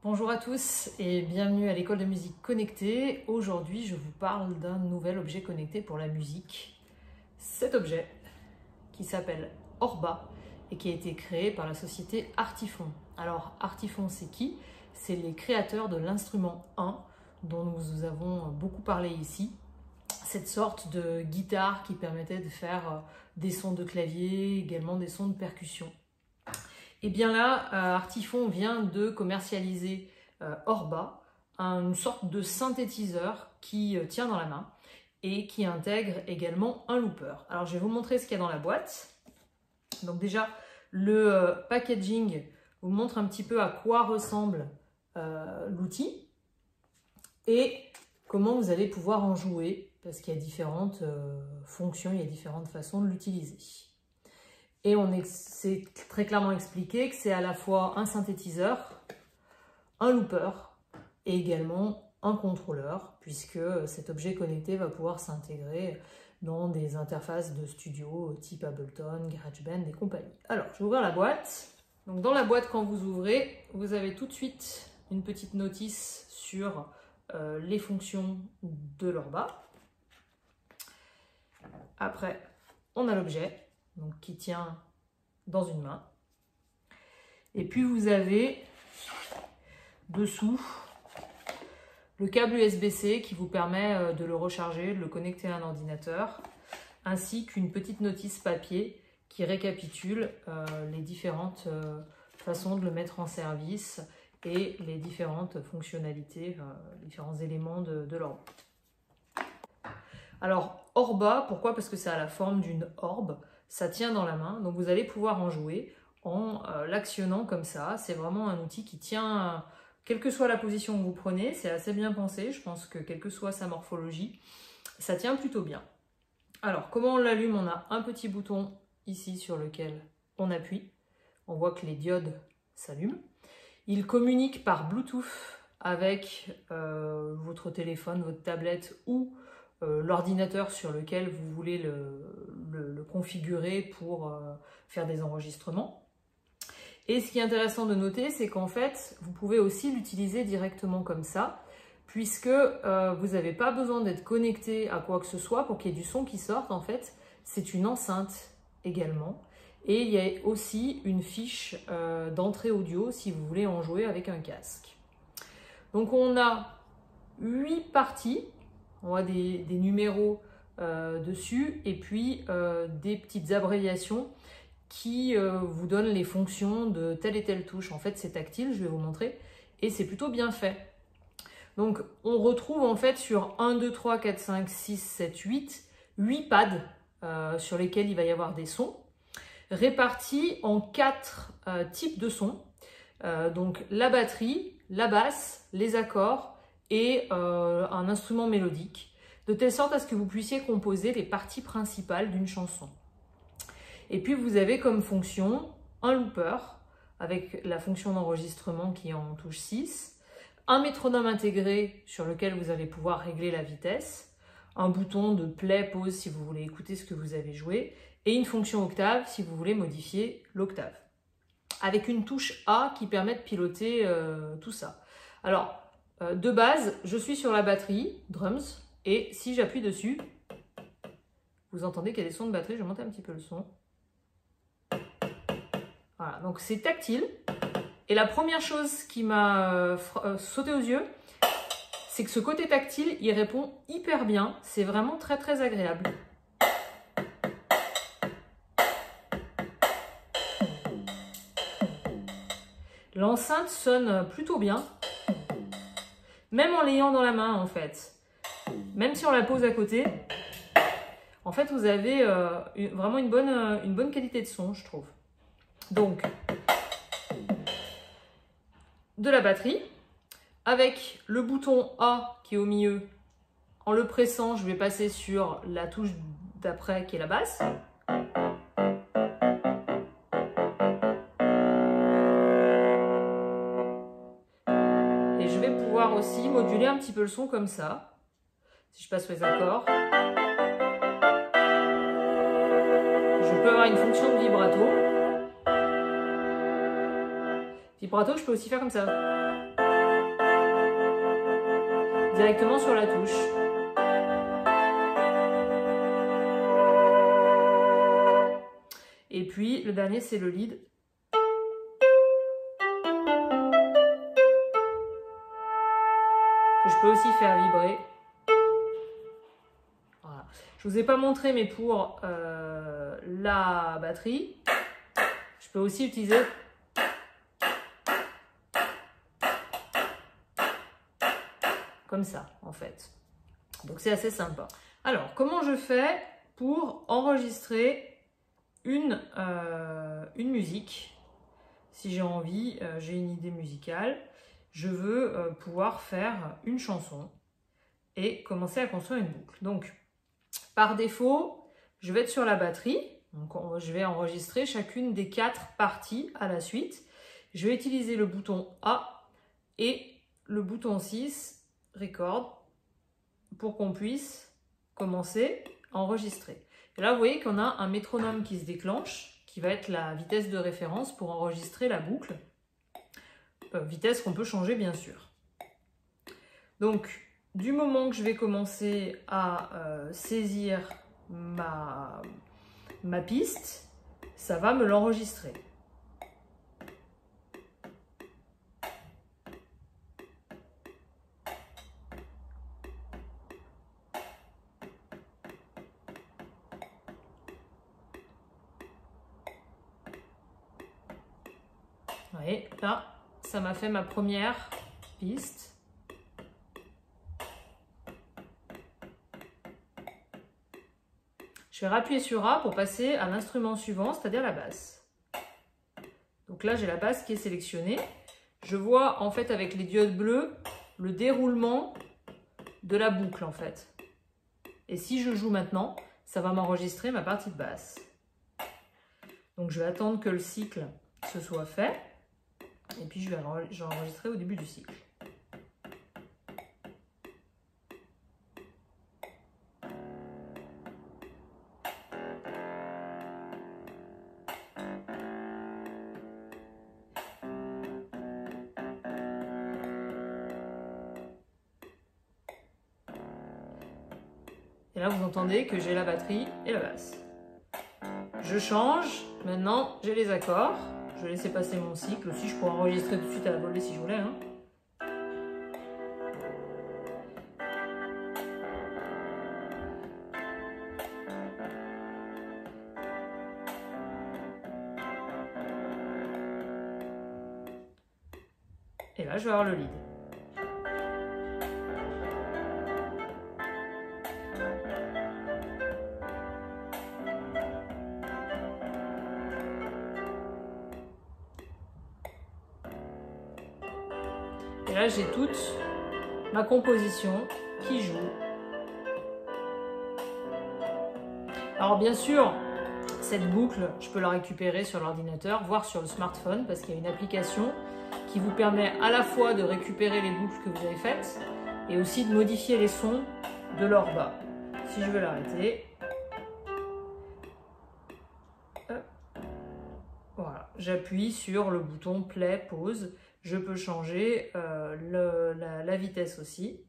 Bonjour à tous et bienvenue à l'école de musique connectée. Aujourd'hui, je vous parle d'un nouvel objet connecté pour la musique. Cet objet qui s'appelle Orba et qui a été créé par la société Artifon. Alors Artifon, c'est qui? C'est les créateurs de l'instrument 1 dont nous avons beaucoup parlé ici. Cette sorte de guitare qui permettait de faire des sons de clavier, également des sons de percussion. Et bien là, Artifon vient de commercialiser Orba, une sorte de synthétiseur qui tient dans la main et qui intègre également un looper. Alors je vais vous montrer ce qu'il y a dans la boîte. Donc déjà, le packaging vous montre un petit peu à quoi ressemble l'outil et comment vous allez pouvoir en jouer, parce qu'il y a différentes fonctions, il y a différentes façons de l'utiliser. Et c'est très clairement expliqué que c'est à la fois un synthétiseur, un looper et également un contrôleur, puisque cet objet connecté va pouvoir s'intégrer dans des interfaces de studio type Ableton, GarageBand et compagnie. Alors, je vais ouvrir la boîte. Donc, dans la boîte, quand vous ouvrez, vous avez tout de suite une petite notice sur les fonctions de l'Orba. Après, on a l'objet, donc qui tient dans une main. Et puis vous avez dessous le câble USB-C qui vous permet de le recharger, de le connecter à un ordinateur, ainsi qu'une petite notice papier qui récapitule les différentes façons de le mettre en service et les différentes fonctionnalités, différents éléments de l'Orba. Alors, Orba, pourquoi? Parce que c'est à la forme d'une orbe, ça tient dans la main, donc vous allez pouvoir en jouer en l'actionnant comme ça. C'est vraiment un outil qui tient, quelle que soit la position que vous prenez, c'est assez bien pensé, je pense que quelle que soit sa morphologie, ça tient plutôt bien. Alors, comment on l'allume? On a un petit bouton ici sur lequel on appuie, on voit que les diodes s'allument. Il communique par Bluetooth avec votre téléphone, votre tablette ou l'ordinateur sur lequel vous voulez le configurer pour faire des enregistrements. Et ce qui est intéressant de noter, c'est qu'en fait, vous pouvez aussi l'utiliser directement comme ça, puisque vous n'avez pas besoin d'être connecté à quoi que ce soit pour qu'il y ait du son qui sorte. En fait, c'est une enceinte également. Et il y a aussi une fiche d'entrée audio si vous voulez en jouer avec un casque. Donc on a 8 parties. On a des numéros dessus et puis des petites abréviations qui vous donnent les fonctions de telle et telle touche. En fait, c'est tactile, je vais vous montrer, et c'est plutôt bien fait. Donc, on retrouve en fait sur 1, 2, 3, 4, 5, 6, 7, 8 pads sur lesquels il va y avoir des sons, répartis en 4 types de sons. Donc, la batterie, la basse, les accords, et un instrument mélodique, de telle sorte à ce que vous puissiez composer les parties principales d'une chanson. Et puis vous avez comme fonction un looper avec la fonction d'enregistrement qui est en touche 6, un métronome intégré sur lequel vous allez pouvoir régler la vitesse, un bouton de play, pause si vous voulez écouter ce que vous avez joué, et une fonction octave si vous voulez modifier l'octave, avec une touche A qui permet de piloter tout ça. Alors, de base, je suis sur la batterie, drums, et si j'appuie dessus, vous entendez qu'il y a des sons de batterie, je vais monter un petit peu le son. Voilà, donc c'est tactile. Et la première chose qui m'a sauté aux yeux, c'est que ce côté tactile, il répond hyper bien. C'est vraiment très très agréable. L'enceinte sonne plutôt bien. Même en l'ayant dans la main, en fait, même si on la pose à côté, en fait, vous avez vraiment une bonne qualité de son, je trouve. Donc, de la batterie, avec le bouton A qui est au milieu. En le pressant, je vais passer sur la touche d'après qui est la basse. Et je vais pouvoir aussi moduler un petit peu le son comme ça. Si je passe sur les accords. Je peux avoir une fonction de vibrato. Vibrato, je peux aussi faire comme ça. directement sur la touche. Et puis le dernier, c'est le lead. Que je peux aussi faire vibrer. Voilà. Je ne vous ai pas montré, mais pour la batterie, je peux aussi utiliser comme ça, en fait. Donc c'est assez sympa. Alors, comment je fais pour enregistrer une musique? Si j'ai envie, j'ai une idée musicale, je veux pouvoir faire une chanson et commencer à construire une boucle. Donc, par défaut, je vais être sur la batterie. Donc, je vais enregistrer chacune des 4 parties à la suite. Je vais utiliser le bouton A et le bouton 6, Record, pour qu'on puisse commencer à enregistrer. Et là, vous voyez qu'on a un métronome qui se déclenche, qui va être la vitesse de référence pour enregistrer la boucle. Vitesse qu'on peut changer, bien sûr. Donc, du moment que je vais commencer à saisir ma piste, ça va me l'enregistrer. Vous voyez, là, ça m'a fait ma première piste. Je vais appuyer sur A pour passer à l'instrument suivant, c'est-à-dire la basse. Donc là, j'ai la basse qui est sélectionnée. Je vois en fait avec les diodes bleues le déroulement de la boucle en fait. Et si je joue maintenant, ça va m'enregistrer ma partie de basse. Donc je vais attendre que le cycle se soit fait. Et puis je vais enregistrer au début du cycle. Et là, vous entendez que j'ai la batterie et la basse. Je change. Maintenant, j'ai les accords. Je vais laisser passer mon cycle. Aussi, je pourrais enregistrer tout de suite à la volée si je voulais. Hein. Et là, je vais avoir le lead. Et là, j'ai toute ma composition qui joue. Alors bien sûr, cette boucle, je peux la récupérer sur l'ordinateur, voire sur le smartphone, parce qu'il y a une application qui vous permet à la fois de récupérer les boucles que vous avez faites et aussi de modifier les sons de leur bas. Si je veux l'arrêter, voilà, j'appuie sur le bouton play, pause. Je peux changer la vitesse aussi.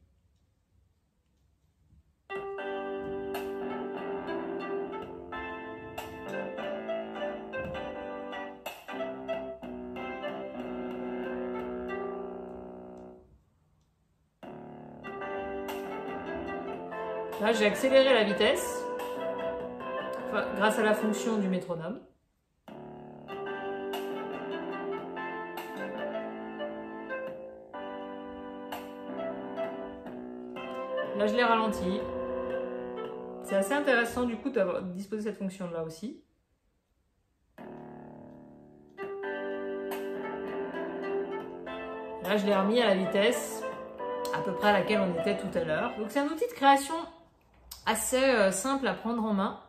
Là, j'ai accéléré la vitesse grâce à la fonction du métronome. Là, je l'ai ralenti. C'est assez intéressant du coup d'avoir disposé cette fonction-là aussi. Là, je l'ai remis à la vitesse à peu près à laquelle on était tout à l'heure. Donc, c'est un outil de création assez simple à prendre en main.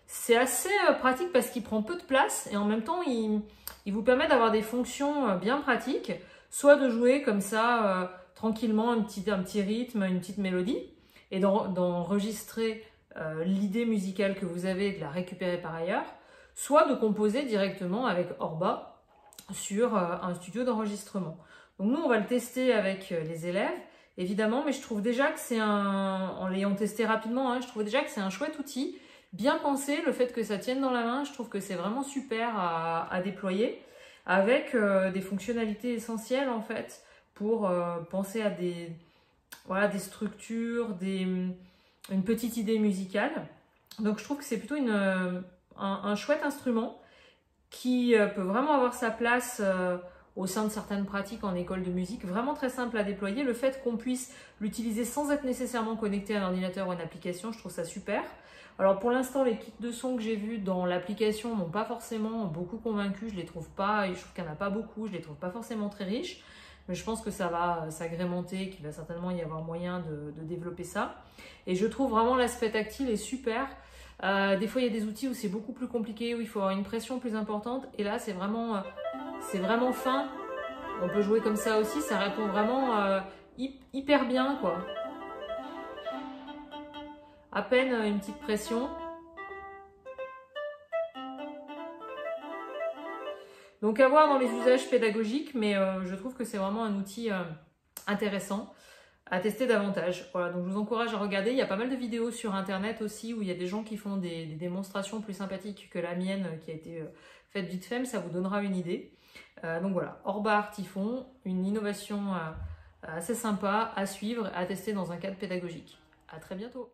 C'est assez pratique parce qu'il prend peu de place et en même temps, il vous permet d'avoir des fonctions bien pratiques, soit de jouer comme ça tranquillement un petit rythme, une petite mélodie et d'enregistrer l'idée musicale que vous avez et de la récupérer par ailleurs, soit de composer directement avec Orba sur un studio d'enregistrement. Donc nous, on va le tester avec les élèves évidemment, mais je trouve déjà que c'est en l'ayant testé rapidement, hein, je trouve déjà que c'est un chouette outil, bien pensé, le fait que ça tienne dans la main, je trouve que c'est vraiment super à déployer, avec des fonctionnalités essentielles en fait, pour penser à voilà, des structures, une petite idée musicale. Donc je trouve que c'est plutôt un chouette instrument qui peut vraiment avoir sa place au sein de certaines pratiques en école de musique, vraiment très simple à déployer. Le fait qu'on puisse l'utiliser sans être nécessairement connecté à un ordinateur ou à une application, je trouve ça super. Alors pour l'instant, les kits de son que j'ai vus dans l'application m'ont pas forcément beaucoup convaincu, je les trouve pas, et je trouve qu'il n'y en a pas beaucoup, je les trouve pas forcément très riches, mais je pense que ça va s'agrémenter, qu'il va certainement y avoir moyen de développer ça. Et je trouve vraiment l'aspect tactile est super. Des fois, il y a des outils où c'est beaucoup plus compliqué, où il faut avoir une pression plus importante. Et là, c'est vraiment fin. On peut jouer comme ça aussi. Ça répond vraiment hyper bien, quoi. À peine une petite pression. Donc, à voir dans les usages pédagogiques, mais je trouve que c'est vraiment un outil intéressant à tester davantage. Voilà, donc je vous encourage à regarder. Il y a pas mal de vidéos sur internet aussi où il y a des gens qui font des démonstrations plus sympathiques que la mienne qui a été faite vite fait, mais ça vous donnera une idée. Donc voilà, Orbar Typhon, une innovation assez sympa à suivre, à tester dans un cadre pédagogique. À très bientôt.